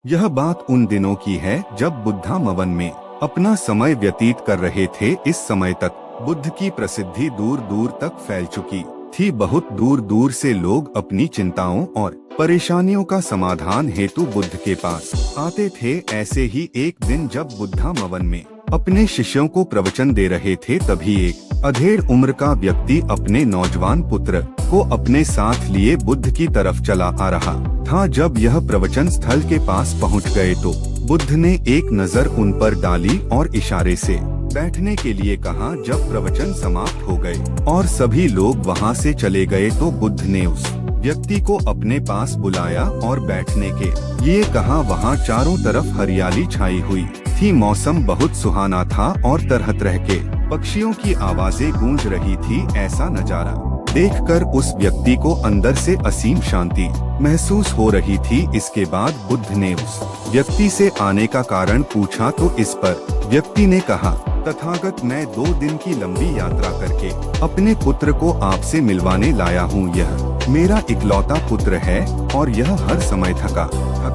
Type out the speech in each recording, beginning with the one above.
यह बात उन दिनों की है जब बुद्धा मवन में अपना समय व्यतीत कर रहे थे। इस समय तक बुद्ध की प्रसिद्धि दूर दूर तक फैल चुकी थी। बहुत दूर दूर से लोग अपनी चिंताओं और परेशानियों का समाधान हेतु बुद्ध के पास आते थे। ऐसे ही एक दिन जब बुद्धा मवन में अपने शिष्यों को प्रवचन दे रहे थे, तभी एक अधेड़ उम्र का व्यक्ति अपने नौजवान पुत्र को अपने साथ लिए बुद्ध की तरफ चला आ रहा था। जब यह प्रवचन स्थल के पास पहुंच गए तो बुद्ध ने एक नजर उन पर डाली और इशारे से बैठने के लिए कहा। जब प्रवचन समाप्त हो गए और सभी लोग वहां से चले गए तो बुद्ध ने उस व्यक्ति को अपने पास बुलाया और बैठने के लिए कहा। वहां चारों तरफ हरियाली छाई हुई थी। मौसम बहुत सुहाना था और तरह तरह के पक्षियों की आवाजें गूंज रही थी। ऐसा नजारा देखकर उस व्यक्ति को अंदर से असीम शांति महसूस हो रही थी। इसके बाद बुद्ध ने उस व्यक्ति से आने का कारण पूछा तो इस पर व्यक्ति ने कहा, तथागत, मैं 2 दिन की लंबी यात्रा करके अपने पुत्र को आपसे मिलवाने लाया हूँ। यह मेरा इकलौता पुत्र है और यह हर समय थका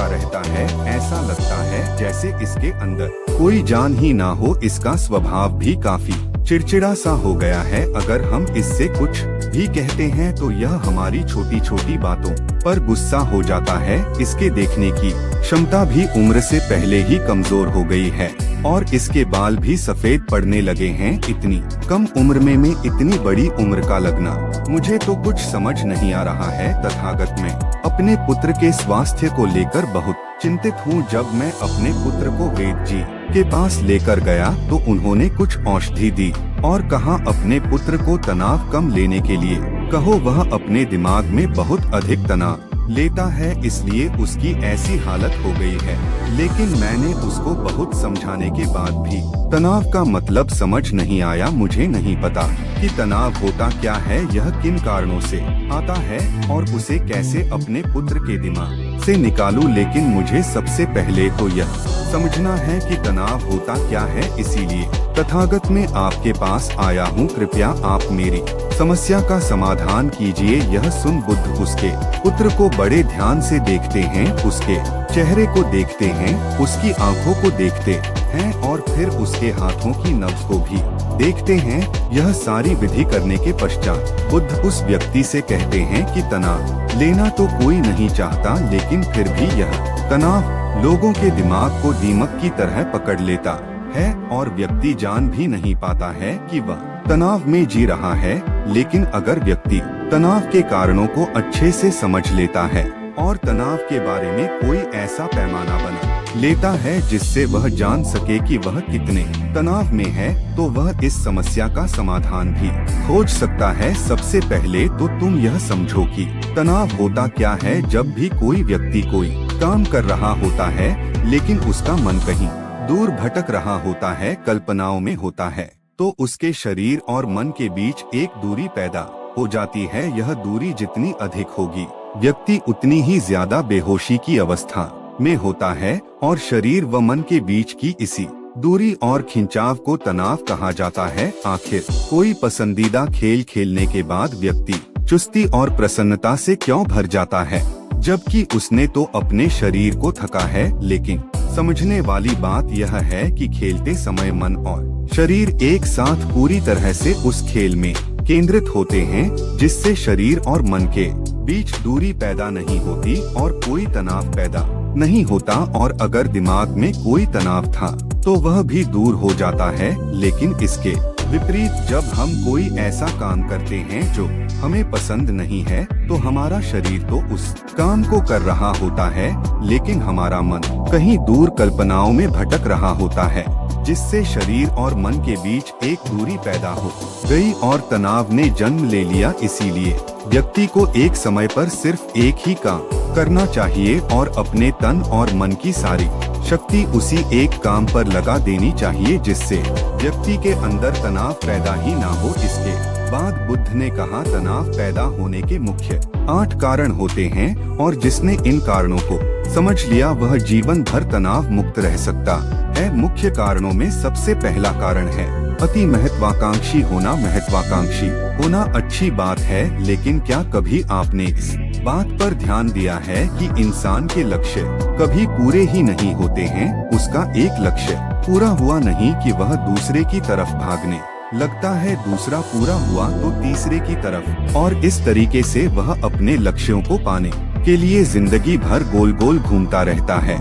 रहता है। ऐसा लगता है जैसे इसके अंदर कोई जान ही ना हो। इसका स्वभाव भी काफी चिड़चिड़ा सा हो गया है। अगर हम इससे कुछ भी कहते हैं तो यह हमारी छोटी छोटी बातों पर गुस्सा हो जाता है। इसके देखने की क्षमता भी उम्र से पहले ही कमजोर हो गई है और इसके बाल भी सफेद पड़ने लगे हैं। इतनी कम उम्र में इतनी बड़ी उम्र का लगना मुझे तो कुछ समझ नहीं आ रहा है। तथागत, मैं अपने पुत्र के स्वास्थ्य को लेकर बहुत चिंतित हूँ। जब मैं अपने पुत्र को वेद जी के पास लेकर गया तो उन्होंने कुछ औषधि दी और कहा, अपने पुत्र को तनाव कम लेने के लिए कहो। वह अपने दिमाग में बहुत अधिक तनाव लेता है, इसलिए उसकी ऐसी हालत हो गई है। लेकिन मैंने उसको बहुत समझाने के बाद भी तनाव का मतलब समझ नहीं आया। मुझे नहीं पता कि तनाव होता क्या है, यह किन कारणों से आता है और उसे कैसे अपने पुत्र के दिमाग से निकालूं। लेकिन मुझे सबसे पहले तो यह समझना है कि तनाव होता क्या है। इसीलिए तथागत मैं आपके पास आया हूँ। कृपया आप मेरी समस्या का समाधान कीजिए। यह सुन बुद्ध उसके पुत्र को बड़े ध्यान से देखते हैं, उसके चेहरे को देखते हैं, उसकी आंखों को देखते हैं और फिर उसके हाथों की नब्ज को भी देखते हैं। यह सारी विधि करने के पश्चात बुद्ध उस व्यक्ति से कहते हैं कि तनाव लेना तो कोई नहीं चाहता, लेकिन फिर भी यह तनाव लोगों के दिमाग को दीमक की तरह पकड़ लेता है और व्यक्ति जान भी नहीं पाता है कि वह तनाव में जी रहा है। लेकिन अगर व्यक्ति तनाव के कारणों को अच्छे से समझ लेता है और तनाव के बारे में कोई ऐसा पैमाना बना लेता है जिससे वह जान सके कि वह कितने तनाव में है, तो वह इस समस्या का समाधान भी खोज सकता है। सबसे पहले तो तुम यह समझो कि तनाव होता क्या है। जब भी कोई व्यक्ति कोई काम कर रहा होता है लेकिन उसका मन कहीं दूर भटक रहा होता है, कल्पनाओं में होता है, तो उसके शरीर और मन के बीच एक दूरी पैदा हो जाती है। यह दूरी जितनी अधिक होगी, व्यक्ति उतनी ही ज्यादा बेहोशी की अवस्था में होता है और शरीर व मन के बीच की इसी दूरी और खिंचाव को तनाव कहा जाता है। आखिर कोई पसंदीदा खेल खेलने के बाद व्यक्ति चुस्ती और प्रसन्नता से क्यों भर जाता है, जबकि उसने तो अपने शरीर को थका है। लेकिन समझने वाली बात यह है कि खेलते समय मन और शरीर एक साथ पूरी तरह से उस खेल में केंद्रित होते हैं, जिससे शरीर और मन के बीच दूरी पैदा नहीं होती और कोई तनाव पैदा नहीं होता। और अगर दिमाग में कोई तनाव था तो वह भी दूर हो जाता है। लेकिन इसके विपरीत जब हम कोई ऐसा काम करते हैं जो हमें पसंद नहीं है, तो हमारा शरीर तो उस काम को कर रहा होता है, लेकिन हमारा मन कहीं दूर कल्पनाओं में भटक रहा होता है, जिससे शरीर और मन के बीच एक दूरी पैदा हो गई और तनाव ने जन्म ले लिया। इसीलिए व्यक्ति को एक समय पर सिर्फ एक ही काम करना चाहिए और अपने तन और मन की सारी शक्ति उसी एक काम पर लगा देनी चाहिए, जिससे व्यक्ति के अंदर तनाव पैदा ही ना हो। इसके बाद बुद्ध ने कहा, तनाव पैदा होने के मुख्य 8 कारण होते हैं और जिसने इन कारणों को समझ लिया वह जीवन भर तनाव मुक्त रह सकता है। मुख्य कारणों में सबसे पहला कारण है अति महत्वाकांक्षी होना अच्छी बात है, लेकिन क्या कभी आपने इस बात पर ध्यान दिया है कि इंसान के लक्ष्य कभी पूरे ही नहीं होते हैं। उसका एक लक्ष्य पूरा हुआ नहीं कि वह दूसरे की तरफ भागने लगता है, दूसरा पूरा हुआ तो तीसरे की तरफ, और इस तरीके से वह अपने लक्ष्यों को पाने के लिए जिंदगी भर गोल गोल घूमता रहता है।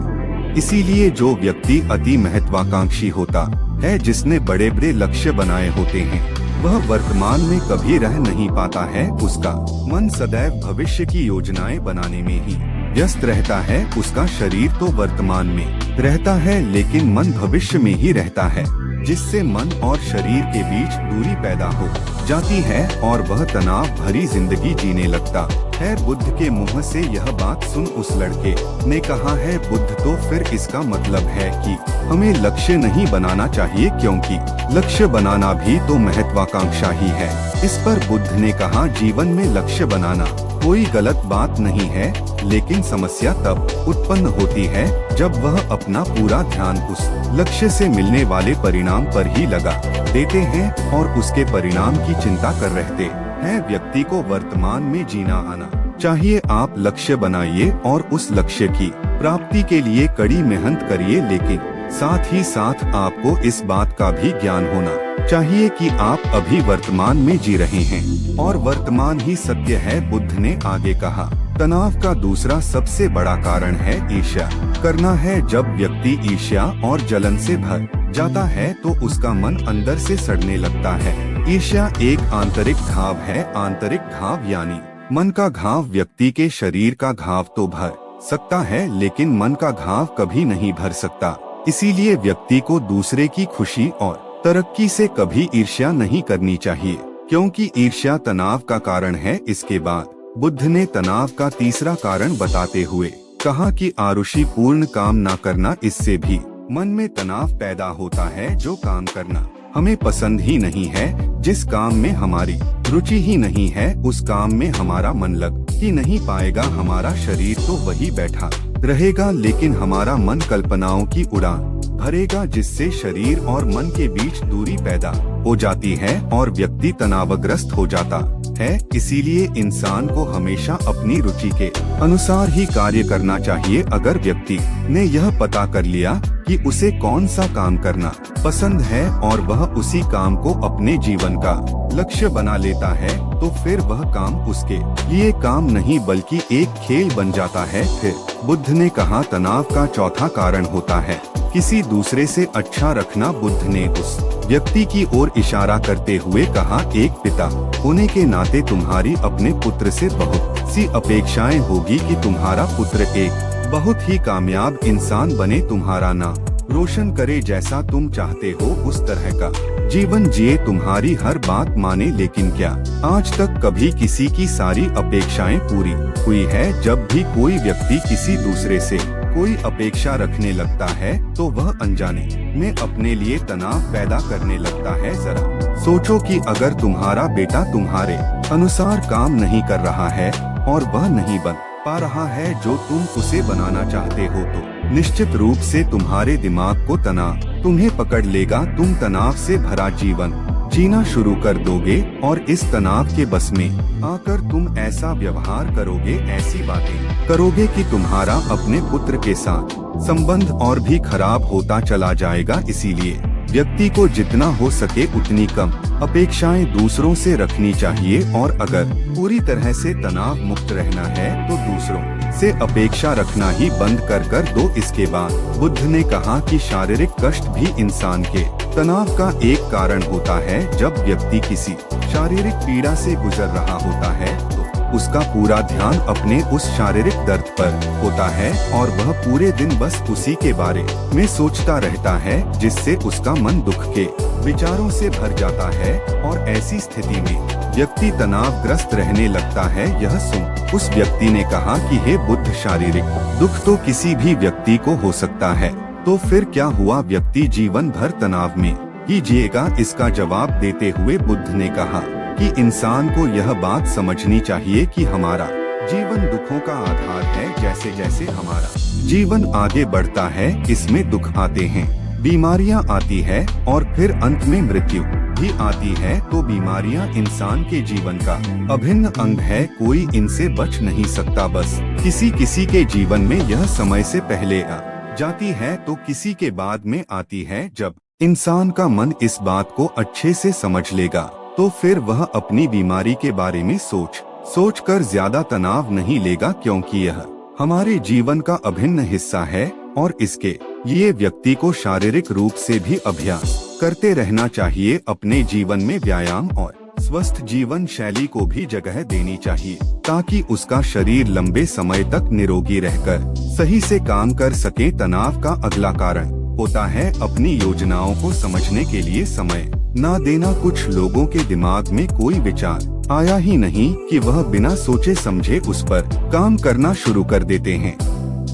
इसीलिए जो व्यक्ति अति महत्वाकांक्षी होता है, जिसने बड़े बड़े लक्ष्य बनाए होते हैं, वह वर्तमान में कभी रह नहीं पाता है। उसका मन सदैव भविष्य की योजनाएं बनाने में ही व्यस्त रहता है। उसका शरीर तो वर्तमान में रहता है, लेकिन मन भविष्य में ही रहता है, जिससे मन और शरीर के बीच दूरी पैदा हो जाती है और वह तनाव भरी जिंदगी जीने लगता है। बुद्ध के मुंह से यह बात सुन उस लड़के ने कहा है, बुद्ध, तो फिर इसका मतलब है कि हमें लक्ष्य नहीं बनाना चाहिए, क्योंकि लक्ष्य बनाना भी तो महत्वाकांक्षा ही है। इस पर बुद्ध ने कहा, जीवन में लक्ष्य बनाना कोई गलत बात नहीं है, लेकिन समस्या तब उत्पन्न होती है जब वह अपना पूरा ध्यान उस लक्ष्य से मिलने वाले परिणाम पर ही लगा देते हैं और उसके परिणाम की चिंता कर रहते हैं। व्यक्ति को वर्तमान में जीना आना चाहिए। आप लक्ष्य बनाइए और उस लक्ष्य की प्राप्ति के लिए कड़ी मेहनत करिए, लेकिन साथ ही साथ आपको इस बात का भी ज्ञान होना चाहिए कि आप अभी वर्तमान में जी रहे हैं और वर्तमान ही सत्य है। बुद्ध ने आगे कहा, तनाव का दूसरा सबसे बड़ा कारण है ईर्ष्या करना है। जब व्यक्ति ईर्ष्या और जलन से भर जाता है तो उसका मन अंदर से सड़ने लगता है। ईर्ष्या एक आंतरिक घाव है। आंतरिक घाव यानी मन का घाव। व्यक्ति के शरीर का घाव तो भर सकता है, लेकिन मन का घाव कभी नहीं भर सकता। इसीलिए व्यक्ति को दूसरे की खुशी और तरक्की से कभी ईर्ष्या नहीं करनी चाहिए, क्योंकि ईर्ष्या तनाव का कारण है। इसके बाद बुद्ध ने तनाव का तीसरा कारण बताते हुए कहा कि आरुषि पूर्ण काम ना करना, इससे भी मन में तनाव पैदा होता है। जो काम करना हमें पसंद ही नहीं है, जिस काम में हमारी रुचि ही नहीं है, उस काम में हमारा मन लग ही नहीं पाएगा। हमारा शरीर तो वही बैठा रहेगा, लेकिन हमारा मन कल्पनाओं की उड़ान भरेगा, जिससे शरीर और मन के बीच दूरी पैदा हो जाती है और व्यक्ति तनावग्रस्त हो जाता है। इसीलिए इंसान को हमेशा अपनी रुचि के अनुसार ही कार्य करना चाहिए। अगर व्यक्ति ने यह पता कर लिया कि उसे कौन सा काम करना पसंद है और वह उसी काम को अपने जीवन का लक्ष्य बना लेता है, तो फिर वह काम उसके लिए काम नहीं बल्कि एक खेल बन जाता है। फिर बुद्ध ने कहा, तनाव का चौथा कारण होता है किसी दूसरे से अच्छा रखना। बुद्ध ने उस व्यक्ति की ओर इशारा करते हुए कहा, एक पिता होने के नाते तुम्हारी अपने पुत्र से बहुत सी अपेक्षाएं होगी कि तुम्हारा पुत्र एक बहुत ही कामयाब इंसान बने, तुम्हारा नाम रोशन करे, जैसा तुम चाहते हो उस तरह का जीवन जिए, तुम्हारी हर बात माने। लेकिन क्या आज तक कभी किसी की सारी अपेक्षाएं पूरी हुई है? जब भी कोई व्यक्ति किसी दूसरे से कोई अपेक्षा रखने लगता है तो वह अनजाने में अपने लिए तनाव पैदा करने लगता है। जरा सोचो कि अगर तुम्हारा बेटा तुम्हारे अनुसार काम नहीं कर रहा है और वह नहीं बन पा रहा है जो तुम उसे बनाना चाहते हो, तो निश्चित रूप से तुम्हारे दिमाग को तनाव तुम्हें पकड़ लेगा। तुम तनाव से भरा जीवन जीना शुरू कर दोगे और इस तनाव के बस में आकर तुम ऐसा व्यवहार करोगे, ऐसी बातें करोगे कि तुम्हारा अपने पुत्र के साथ संबंध और भी खराब होता चला जाएगा। इसीलिए व्यक्ति को जितना हो सके उतनी कम अपेक्षाएं दूसरों से रखनी चाहिए और अगर पूरी तरह से तनाव मुक्त रहना है तो दूसरों से अपेक्षा रखना ही बंद कर दो। इसके बाद बुद्ध ने कहा कि शारीरिक कष्ट भी इंसान के तनाव का एक कारण होता है। जब व्यक्ति किसी शारीरिक पीड़ा से गुजर रहा होता है तो उसका पूरा ध्यान अपने उस शारीरिक दर्द पर होता है और वह पूरे दिन बस उसी के बारे में सोचता रहता है, जिससे उसका मन दुख के विचारों से भर जाता है और ऐसी स्थिति में व्यक्ति तनावग्रस्त रहने लगता है। यह सुन उस व्यक्ति ने कहा कि हे बुद्ध, शारीरिक दुख तो किसी भी व्यक्ति को हो सकता है, तो फिर क्या हुआ व्यक्ति जीवन भर तनाव में ही जिएगा? इसका जवाब देते हुए बुद्ध ने कहा कि इंसान को यह बात समझनी चाहिए कि हमारा जीवन दुखों का आधार है। जैसे जैसे हमारा जीवन आगे बढ़ता है, इसमें दुख आते हैं, बीमारियां आती है और फिर अंत में मृत्यु। भी आती है तो बीमारियां इंसान के जीवन का अभिन्न अंग है, कोई इनसे बच नहीं सकता। बस किसी किसी के जीवन में यह समय से पहले आ जाती है तो किसी के बाद में आती है। जब इंसान का मन इस बात को अच्छे से समझ लेगा तो फिर वह अपनी बीमारी के बारे में सोच कर ज्यादा तनाव नहीं लेगा, क्योंकि यह हमारे जीवन का अभिन्न हिस्सा है और इसके लिए व्यक्ति को शारीरिक रूप से भी अभ्यास करते रहना चाहिए। अपने जीवन में व्यायाम और स्वस्थ जीवन शैली को भी जगह देनी चाहिए ताकि उसका शरीर लंबे समय तक निरोगी रहकर सही से काम कर सके। तनाव का अगला कारण होता है अपनी योजनाओं को समझने के लिए समय न देना। कुछ लोगों के दिमाग में कोई विचार आया ही नहीं कि वह बिना सोचे समझे उस पर काम करना शुरू कर देते हैं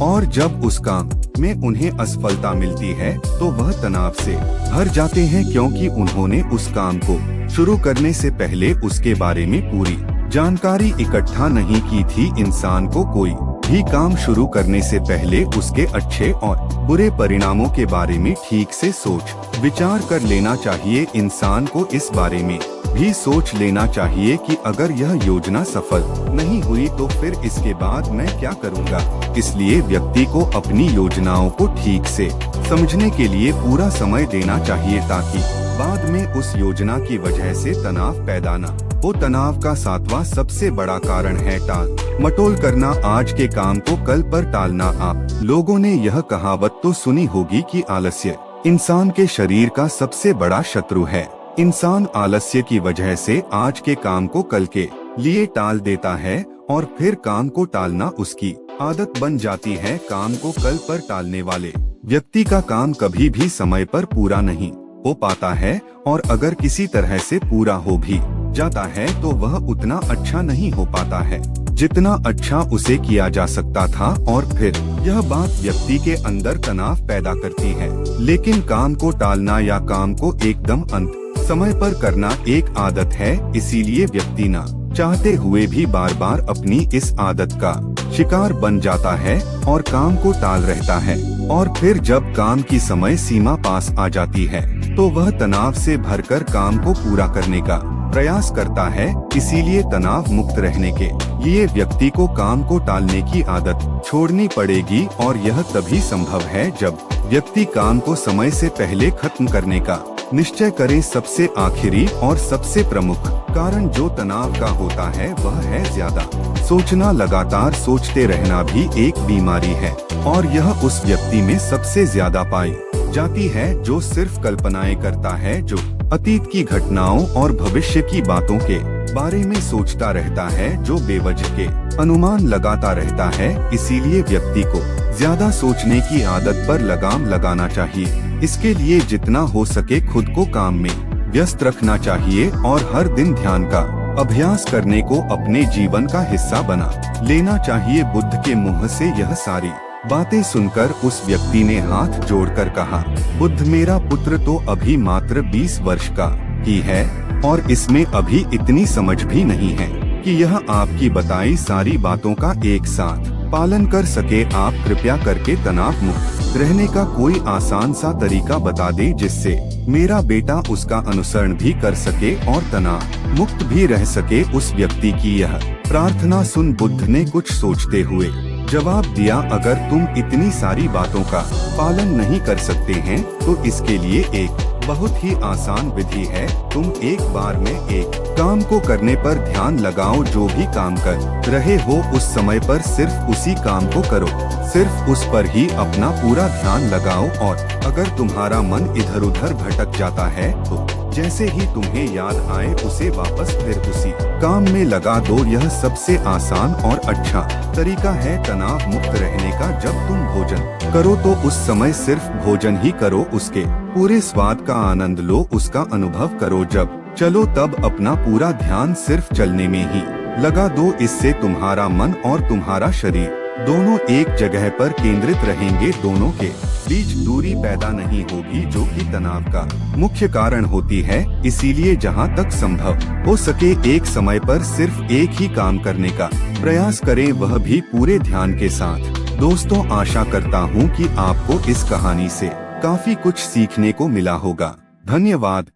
और जब उस काम में उन्हें असफलता मिलती है तो वह तनाव से भर जाते हैं, क्योंकि उन्होंने उस काम को शुरू करने से पहले उसके बारे में पूरी जानकारी इकट्ठा नहीं की थी। इंसान को कोई भी काम शुरू करने से पहले उसके अच्छे और बुरे परिणामों के बारे में ठीक से सोच विचार कर लेना चाहिए। इंसान को इस बारे में भी सोच लेना चाहिए कि अगर यह योजना सफल नहीं हुई तो फिर इसके बाद मैं क्या करूंगा। इसलिए व्यक्ति को अपनी योजनाओं को ठीक से समझने के लिए पूरा समय देना चाहिए ताकि बाद में उस योजना की वजह से तनाव पैदा न हो। तनाव का 7वां सबसे बड़ा कारण है टाल मटोल करना, आज के काम को कल पर टालना। आप लोगों ने यह कहावत तो सुनी होगी कि आलस्य इंसान के शरीर का सबसे बड़ा शत्रु है। इंसान आलस्य की वजह से आज के काम को कल के लिए टाल देता है और फिर काम को टालना उसकी आदत बन जाती है। काम को कल पर टालने वाले व्यक्ति का काम कभी भी समय पर पूरा नहीं हो पाता है और अगर किसी तरह से पूरा हो भी जाता है तो वह उतना अच्छा नहीं हो पाता है जितना अच्छा उसे किया जा सकता था और फिर यह बात व्यक्ति के अंदर तनाव पैदा करती है। लेकिन काम को टालना या काम को एकदम अंत समय पर करना एक आदत है, इसीलिए व्यक्ति ना चाहते हुए भी बार बार अपनी इस आदत का शिकार बन जाता है और काम को टाल रहता है और फिर जब काम की समय सीमा पास आ जाती है तो वह तनाव से भरकर काम को पूरा करने का प्रयास करता है। इसीलिए तनाव मुक्त रहने के लिए व्यक्ति को काम को टालने की आदत छोड़नी पड़ेगी और यह तभी संभव है जब व्यक्ति काम को समय से पहले खत्म करने का निश्चय करे। सबसे आखिरी और सबसे प्रमुख कारण जो तनाव का होता है वह है ज्यादा सोचना। लगातार सोचते रहना भी एक बीमारी है और यह उस व्यक्ति में सबसे ज्यादा पाई जाती है जो सिर्फ कल्पनाएं करता है, जो अतीत की घटनाओं और भविष्य की बातों के बारे में सोचता रहता है, जो बेवजह के अनुमान लगाता रहता है। इसीलिए व्यक्ति को ज्यादा सोचने की आदत पर लगाम लगाना चाहिए। इसके लिए जितना हो सके खुद को काम में व्यस्त रखना चाहिए और हर दिन ध्यान का अभ्यास करने को अपने जीवन का हिस्सा बना लेना चाहिए। बुद्ध के मुंह से यह सारी बातें सुनकर उस व्यक्ति ने हाथ जोड़कर कहा, बुद्ध मेरा पुत्र तो अभी मात्र 20 वर्ष का ही है और इसमें अभी इतनी समझ भी नहीं है कि यह आपकी बताई सारी बातों का एक साथ पालन कर सके। आप कृपया करके तनाव मुक्त रहने का कोई आसान सा तरीका बता दें जिससे मेरा बेटा उसका अनुसरण भी कर सके और तनाव मुक्त भी रह सके। उस व्यक्ति की यह प्रार्थना सुन बुद्ध ने कुछ सोचते हुए जवाब दिया, अगर तुम इतनी सारी बातों का पालन नहीं कर सकते हैं तो इसके लिए एक बहुत ही आसान विधि है। तुम एक बार में एक काम को करने पर ध्यान लगाओ। जो भी काम कर रहे हो उस समय पर सिर्फ उसी काम को करो, सिर्फ उस पर ही अपना पूरा ध्यान लगाओ और अगर तुम्हारा मन इधर उधर भटक जाता है तो जैसे ही तुम्हें याद आए उसे वापस फिर उसी काम में लगा दो। यह सबसे आसान और अच्छा तरीका है तनाव मुक्त रहने का। जब तुम भोजन करो तो उस समय सिर्फ भोजन ही करो, उसके पूरे स्वाद का आनंद लो, उसका अनुभव करो। जब चलो तब अपना पूरा ध्यान सिर्फ चलने में ही लगा दो। इससे तुम्हारा मन और तुम्हारा शरीर दोनों एक जगह पर केंद्रित रहेंगे, दोनों के बीच दूरी पैदा नहीं होगी जो कि तनाव का मुख्य कारण होती है। इसीलिए जहां तक संभव हो सके एक समय पर सिर्फ एक ही काम करने का प्रयास करें, वह भी पूरे ध्यान के साथ। दोस्तों, आशा करता हूं कि आपको इस कहानी से काफी कुछ सीखने को मिला होगा। धन्यवाद।